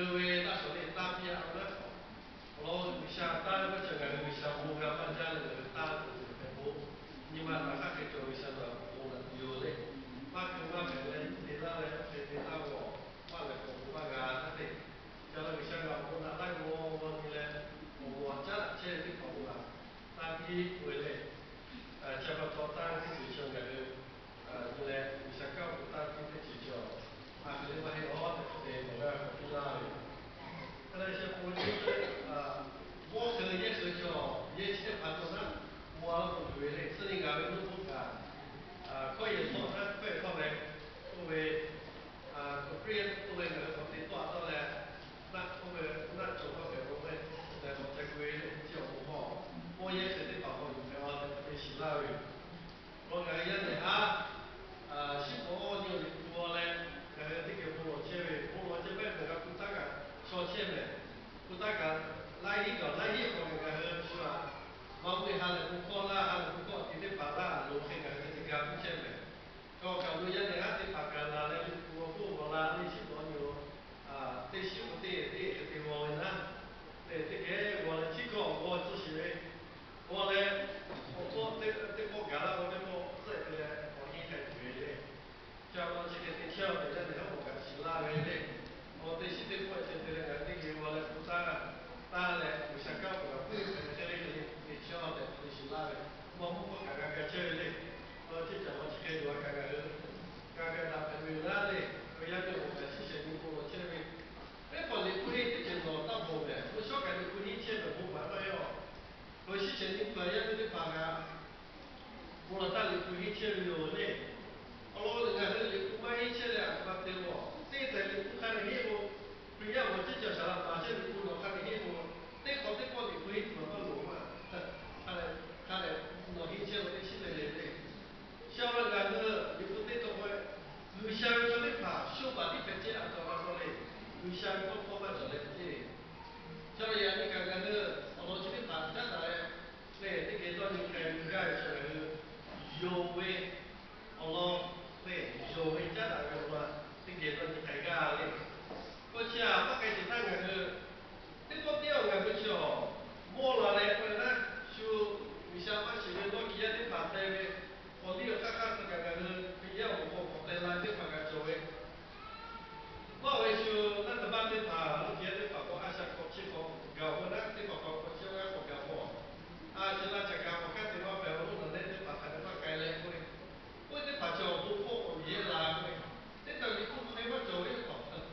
各位那手里大批啊那好，我下单我这个项目要搬家了，大的这个我，你们大家可以做一下的，我们有嘞，把个把本来你那嘞，你那我，把那个我把个那里，叫那个香港我那那个我你嘞，我家这地方嘛，大批回来，这把做单的就像那个，你嘞，你想搞个单的就叫，你把那个好的对，我个比那里。那些国际的我可能也是叫也去盘中呢，我不对的，是你俺们都不干，可以做呢，可以做呢，作为个人作为那个国际多少呢，那作为那中国的我们在国际规的叫不好，我也是的把握有没有的希腊的，我感觉呢西方有的多嘞，这个菠萝切的，菠萝这边那个不咋个烧切的。不大干，来一个来一个那个是吧？往回还是不靠啦，还是不靠，今天把那路那个这个不前面，搞搞路沿的还得把干啦，那就不啦，那些多牛这些不得我们呢，这个我的几个我只是我嘞，我我干了，我这个我应该对的，叫我这个跳的那个我干是哪位的？我对现在过这个那个我来负责，当然嘞，有些搞不了，不是这里给晓得，就是哪个，我看看个这里，我这叫我这个我看看那朋友哪里，我也给我们谢谢你给我这里，那帮你不会这种到后面，我小感觉不理解的，我办法哟，我谢谢你不要给你发个，我那大理不理解有嘞。我人家是你不买一千两，对不？这在你不看的业务，不要我这叫啥了？把这你不能看的业务，这个你可以怎么弄嘛？看来弄一千我得去的人嘞。像那个你不得懂我，有些人说的怕，手把你分解了，做那个嘞，有些人说我们做的不对。像那样你看看那个，我这里谈啥子嘞？对，这个到你看人家是那个有为。Allah le yo me ya da ga ma ti ge to ni kai ga le ko chia ba kai ti ta ga ne ti ko ti ga ko cho mo la le ko na shu mi sha ma shi le lo ki ya ti pa te ve ko li ka ka ta ga ne pi ya ko te la ti pa ga cho ve mo ve shu na ta ba ti pa lo ki ya ti pa ko a sha ko chi ko ga ko na ti ko chi ga ko ga ko a chi la cha ga ko ka ti wa pe lo na le ti pa ta ga kai le ko我这把脚不破，我也拉回。这等你不开我走一跑的。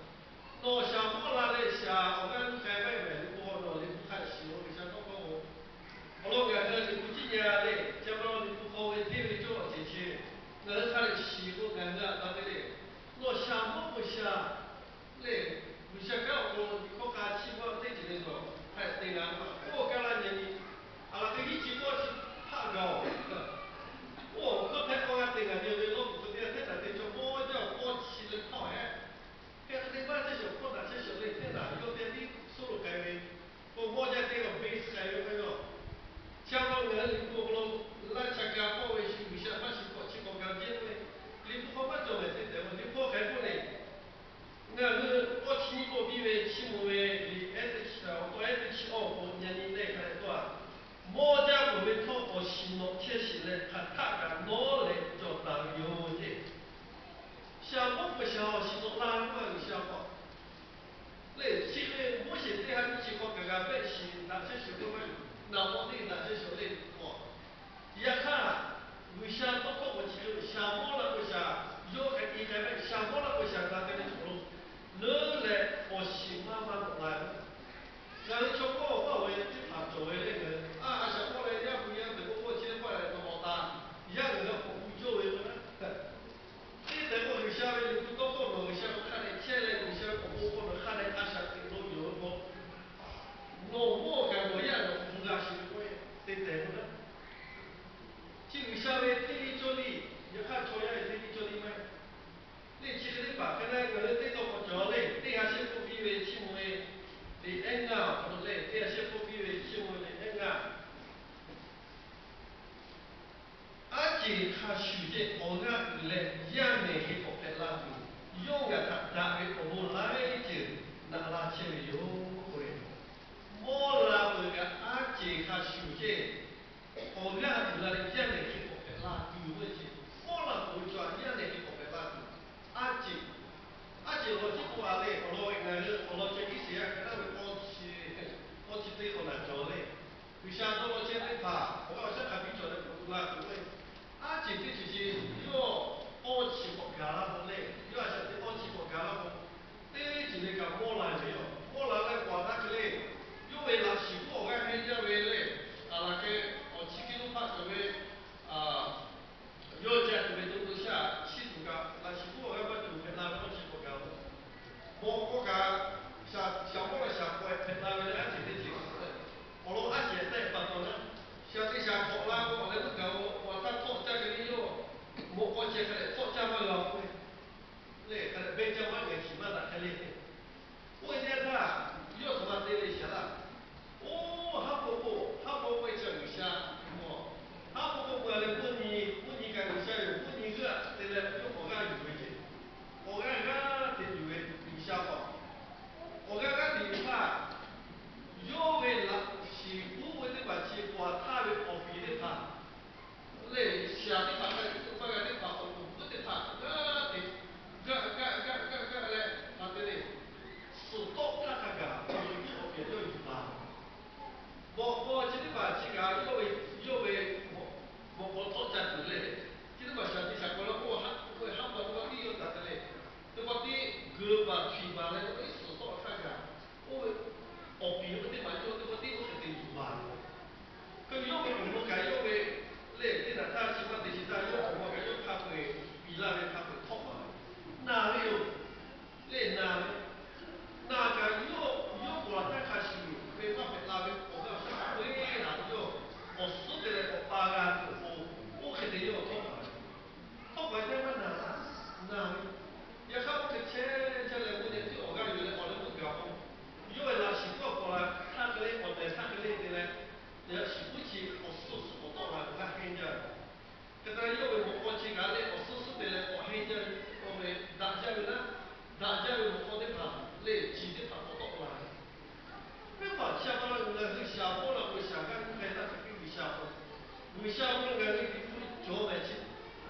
那小莫拉的下，我跟开外面你不好弄，你不看戏，我想到我。我老感觉你不今年嘞，讲到你不好为地位做进去，我看的戏我感觉到这里，那小莫不下，嘞，不下搞我，你可看起我这几年说，还对啊，我干了年的，啊，这一起过去怕高。我可太高呀！这个就是老不是的，太难的，就我叫我起来跑哎。但是你把这小扩大这小的太难，有点你收入改为，我家这个杯子还有那个，像我们你不能那参加保卫是有些把情况情况搞定的，你不好把做来对对不？你不还不嘞？那是我听过比为起码为你还是起啊，我还是起哦，年龄来看多少？我家不会透过行动贴心的，看大家努力就当有的。小我不小，行动哪个你小不？那其实我现在还情况刚刚百姓那些小的们，那我的那些小的我，一看，为啥不过我几个小我了不下，有还一个小我了不下，那个的出路，能来我心慢慢的来。然后从我为他作为那个小过来要不要这个过去过来那么大，要那个服务作为呢？这在我们下面你不多过了，下面看来现在你像我们看来他想的都有个，我感觉样的不大行为，对对不对？就下面这里这里，你看同样这里这里吗？你其实你把刚才我们这个我讲嘞，这还是不比为起码的恩啊，或者嘞，这还是不比为起码的恩啊。而且他选择我那来也没一个白拉米，用个他为我们来就拿拉钱家我拓展的嘞，就是把小弟小过了我汉堡这个地又打的嘞，这个地哥把腿把嘞，这个死少看看，我比我的嘛就这个地我肯定有吧。그 요게 공부 가요게 레 데나 다 지마 데시다 요 공부 가요 파고에 빌라베 파고 토마 나베요 레 나가 요 보라타 카시미 베가 베라베 오가 샤베 나요 어스데레 오빠가 오 오케데요 토마 토마 때만 나 야카오 그체 잘레 보내 티 오가 요레 얼른 그가고 요에 라시고 보라 타글레 어데 타글레 데레 내가 시부치 어쏘스 어떠라 가 행자 그다음에 요에 뭐 어찌 가래 어쏘스 데레 어 행자 어메 다자를 뭐 어디 봐 레 지데 봐 어떠라 没法下班了，那是下班了，我下班开那是给你下班，你下班了，俺给你脚买去，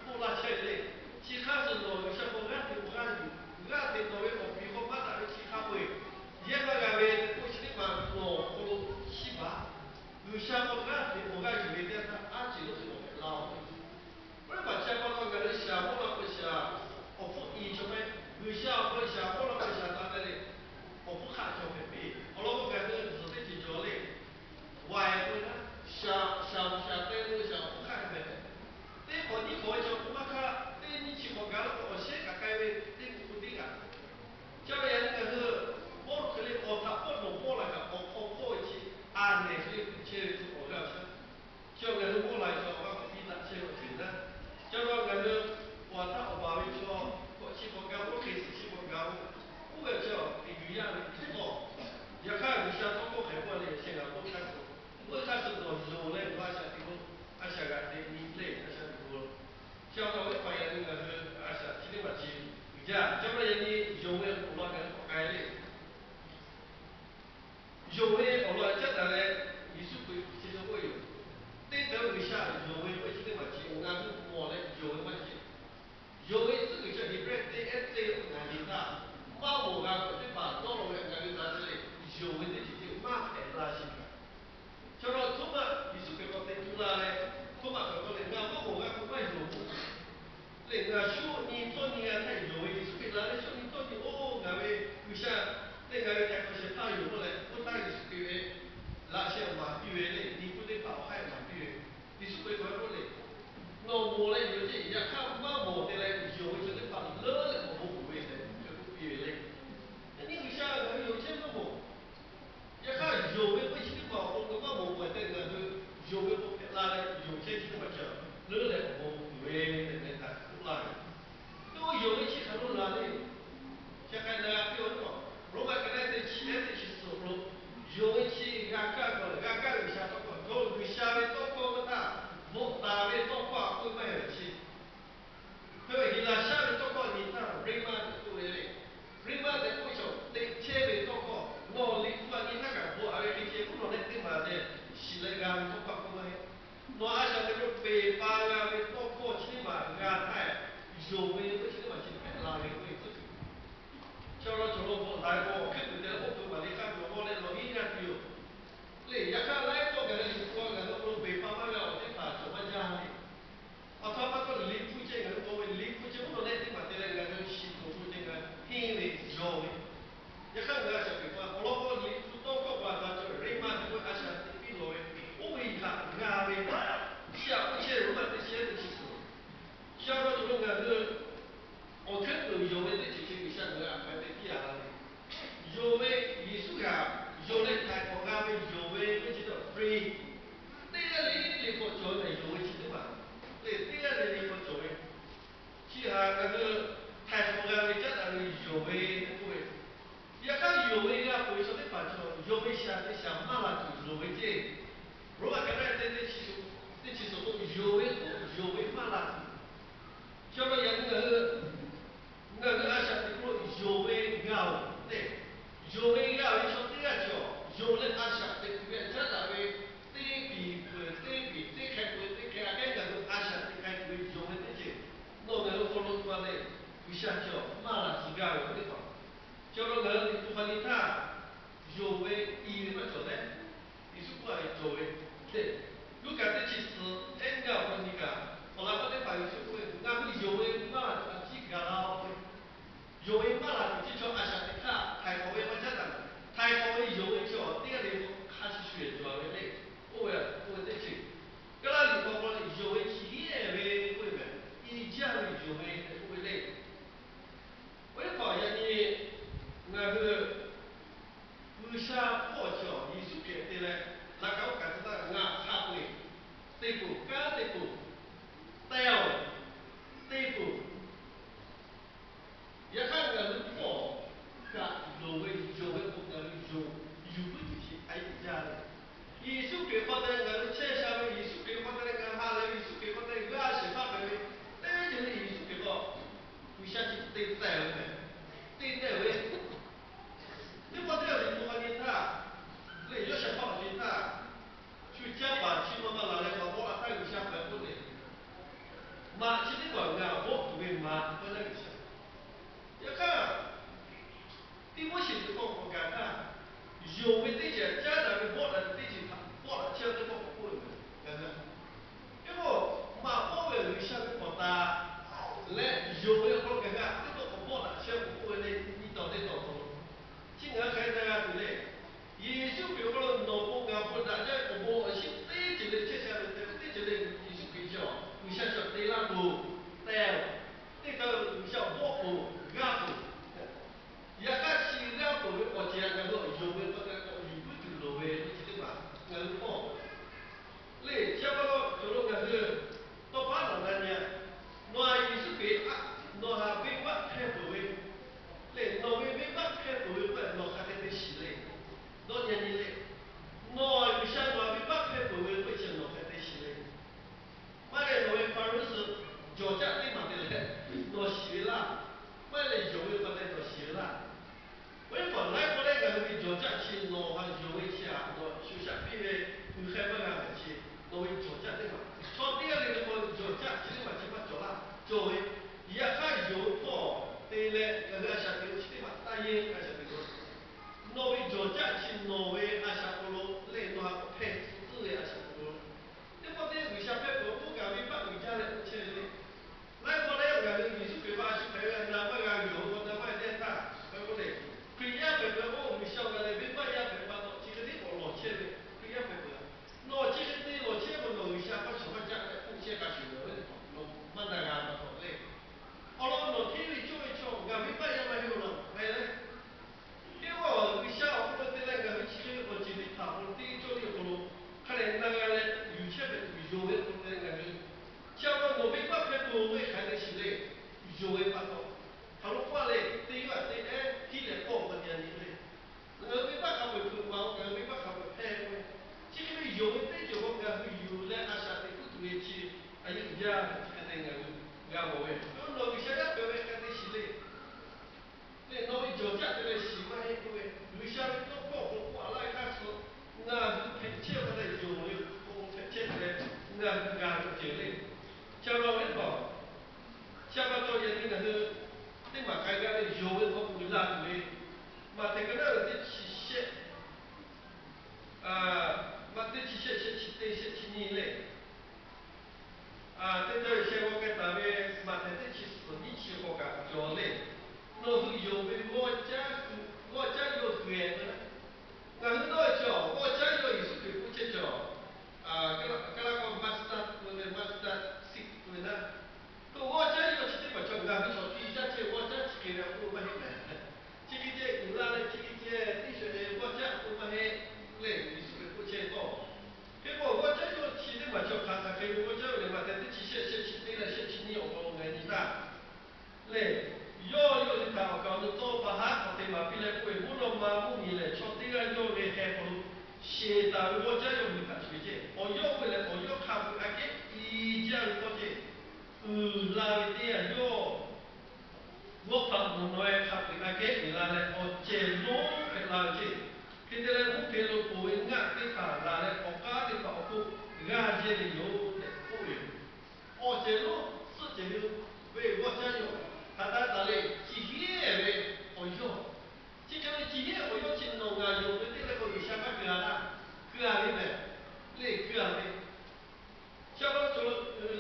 不拉车嘞，其他是老下班俺的俺的，俺的那位我比我妈大的其他会，也把俺们过去的嘛老葫芦七八，有下班俺的我俺以为的他俺记都是我们老的，不是把下班了，俺的下班了不下，我不一就没，有下班下班了不下当然嘞。我不看小妹妹，后来我感觉自己去教嘞，外国呢，下对路下不看妹妹，对我你可以叫不嘛看，对你去我干了我先个改为对不对个，叫人那个是，我可能我他我弄我那个我破一起，按那个去我了去，叫人我来说我比那些我听的，叫人我他我把位说，我去我干我开始去我干。不个叫语言的知道，也看你像中国海关的现在不开始，不开始做肉类，我想这个，俺想个的米类，俺想这个，像我的朋友那个是，俺想听的嘛听，这样，叫不然人家肉类不那个不改的，肉类我那这当然，艺术会其实会有，对头一下肉类会听的嘛听，俺是我的肉类嘛听。有为这个叫你不是对俺领导，把我干对吧？到了我俺领导这里，有为的就马太拉心了。就说他们你是给我对出来嘞，他们给我嘞，俺把我干不卖有不？嘞，俺说你做你俺太有为，你是给来嘞，说你做你哦，俺为有些那个太可惜他有不嘞，不但是给为那些马币嘞，你不得搞害马币，你是给我不嘞？那我嘞有些也看把我的嘞，有些的把乐嘞，我不会的，就不别嘞。那你个下个有些什么？也看有的不去的把我把我的那个有的不拉嘞，有些去么叫乐嘞，我不会的那个不拉的。那我有的去很多拉嘞，像看那比如说，如果跟那在前的去走路，有的去俺干过了，俺干一下多过，走路下面多过个大。我大卫多挂会卖得起，因为你那下面多挂你那瑞玛的多嘞，瑞玛的不少，对前面多挂，我你不管你那个我而且你不能那对嘛的，是那个多挂不卖，我而且那个北方啊，那多挂起码俺太有没有起码是哪里会不足，像那走路不来过，看不得我不把你看不我来老应该有。嘞，也看来过个人有过个人，我北方那个我得把怎么讲呢？啊，他把个离谱这个，我们离谱这不能来地方，得来个人习俗出这个偏为教的。也看个小地方，我老婆离谱多个话，他就人嘛就会按下比罗的，我们一看，俺们下不去，我们这些的其实，下到这种个是，我看到有的这些个像个还得第二的。有为艺术家，有的泰国家的有为，那叫 free。对个你可做的有为去的嘛？对个你可做的，其他那个泰国家的这那个有为对，也看有为个会说的法叫有为想马拉就有为这，如果跟那其实不有为马拉，像那人有为巴多，他们话嘞，对个对哎，体力高个点你嘞，没办法会碰毛，没办法会拍会，这个有为对就我讲有嘞，阿啥的不对起，哎呀，这个对个我为，我老是想要表现个的是嘞。那老一脚架在那喜欢那个位，有下面都过不过来看说，那就偏切不得有的，我偏切的，那就这类，像老人吧，下班做嘢呢是，你嘛开个有的我不拉对，嘛这个那个的器械，嘛这器械是这些器皿类，这个些我给单位嘛这其实你去我干教类，那是有的我家有学的。那很多叫，我家有一首歌不叫个 master 对不 master six 对呢？可我家有其实不叫，俺们说底下这我家这个我们那这个这古拉的这个这地水的我家我们那嘞一首歌不叫多。结果我家有其实不叫，看看给我家有的嘛，但是这些其实那些其实我们你那。嘞，要有的他搞的做把哈，我对嘛，比来贵，不能嘛，不米嘞，从这个要的还不如，现在我家有的看水姐，我要回来，我要看不，而且一家的多姐，拉的点要，我怕不来看不，而且你拉嘞，我接路给拉姐，给的嘞，我陪路不会压的他拉嘞，我家的保护，压姐的有的不会。哦，这路是这路，为我家有，他嘞，几年为哦哟，这个几年我要进农啊，有的这个有想法个啦，个里边，嘞个里，像我做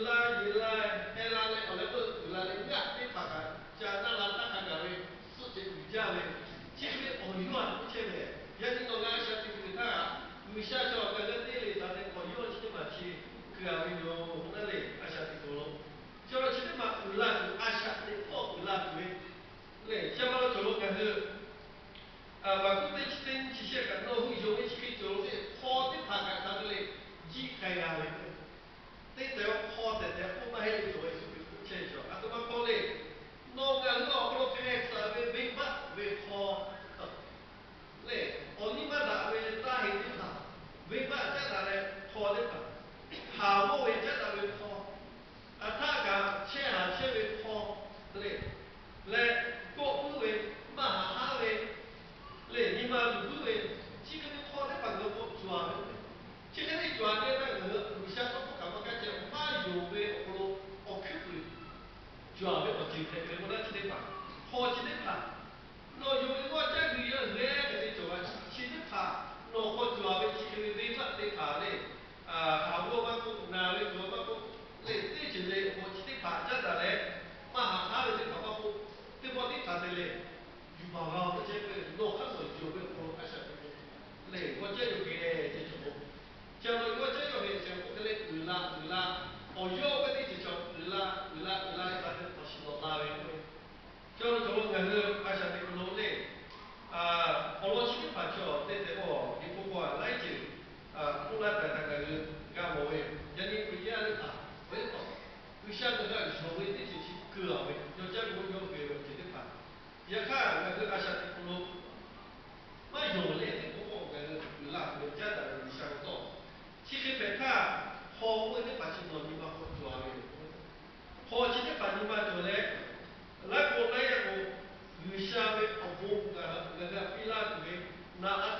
拉一拉，还拉嘞，后来我拉嘞压的他个，加那拉大个嘞，是这比较嘞，这个哦哟啊，不切嘞，也是农啊，像这个他，有下叫个个地里，他嘞哦哟，这嘛去，个里有那嘞，啊像这个。叫了其实嘛，有拉有阿下的破有拉对，嘞，像我走路个是，嘛古代起点起些个，那会有的去走路的破的爬个他的嘞，几开呀嘞，对的破的的，我们还有做一些不切着，啊，他妈破嘞，弄个弄个拍啥为为把为破，嘞，哦你妈打为打黑的他，为把这打嘞破的他，下我为这打为破。他讲切下切为破，对不对？来，国不为马哈为，来你妈不为，这个你破的把个我抓的，这个你抓的那个，有些都不敢不敢讲，马有为我去为，抓的我今天给我那几天把，破几天把，那有的我家里要来给你做啊，几天把，那我抓的这个为把的把嘞，下我把我拿来做把我。嘞，这就是我今天爬家的嘞，马上他的这个包袱，这包的他的嘞，就报告这些个，老看到就会我还是嘞，我这就给嘞这种，假如我这就给像我给嘞哦要我的这种他的我是老大的，假如从我个还是那个老嘞，我今天爬桥，这我你不管来着，不然在那个干么为，人家不一样的爬。为什么？有些个个所谓的就是个位，要讲我要给我这个盘，也看那个阿啥的不咯，那有嘞，这不过个那人家的相到，其实别看好我的把情况你嘛好做的，好今天把你嘛做嘞，来过来呀我。有些个我那个比拉对，那阿